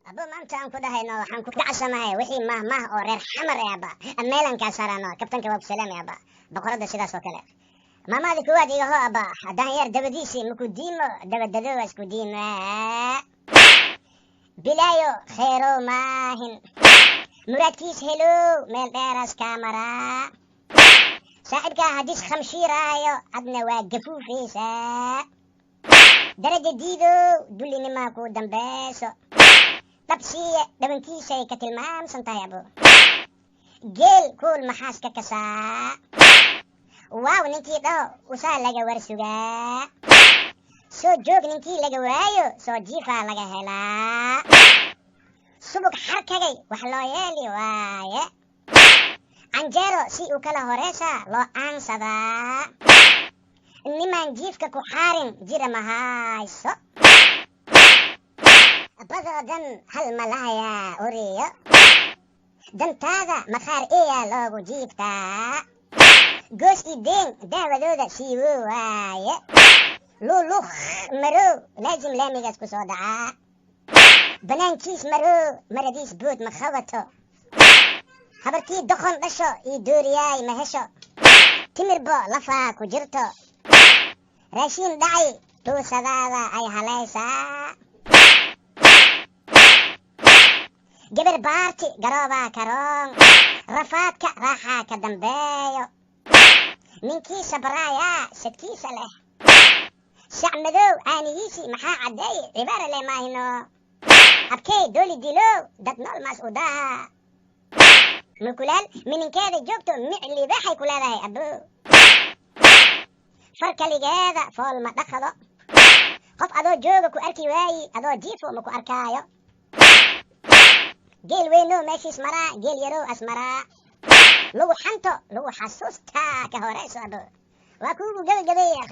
abo maanta aan ku dhahayno waxaan ku kacsanahay wixii mahmah oo reer xamar ah aba meelan ka sarano kabtanka waa salaam aba boqorada sidaas oo kale maamadi kuwaad iga ho aba hadan yar dabadiisi muku diimo dabadado isku diima bilayo khayro maahin muradkiis helo meel dheeras kamera saaxibka hadis khamshiraayo adna waa gafuufaysa daraja diido dulinima ku dambayso dabsiye dhabankiisay ka tilmaamsan tahay abo geel kuul maxaaska kasaa waaw ninkii dhaho usaa laga warsugaa soo joog ninkii laga waayo soo jiifaa laga helaa subug xarkagay wax loo yeeli waaye canjeero si u kala horeysa loo aansadaa nimaan jiifka ku xaarin jira mahayso badoo dan hal malaya uriyo dantaada makhaar eeyaa loogu jiiftaa goos i deen daawadooda siiwo waaye lulukh marow laazim laamigaas ku soo dhacaa banaankiis marow maradiis bood ma qabato habartii doqon dhasho ii dooriyaay ma hesho timirbo lafaa ku jirto raashiin dhacay tuusadaada ay halaysaa gabar baarti garoobaa karoon rafaadka raaxaa ka dambeeyo ninkii sabraayaa sadkiisa leh shac madow caanigiisii maxaa caddeey cibaara leh maahino abkey dooli dilow dad nool maas u daha mulkulaal mininkeeda joogto micli baxay ku leedahay abo far kaligeeda fool ma dhaqdo qof adoo jooga ku arki waayi adoo jiifo ma ku arkaayo geel weyno meeshiis maraa geel yarow asmaraa lagu xanto lagu xasuustaa ka horeyso abo waa kuugu gabagabeeya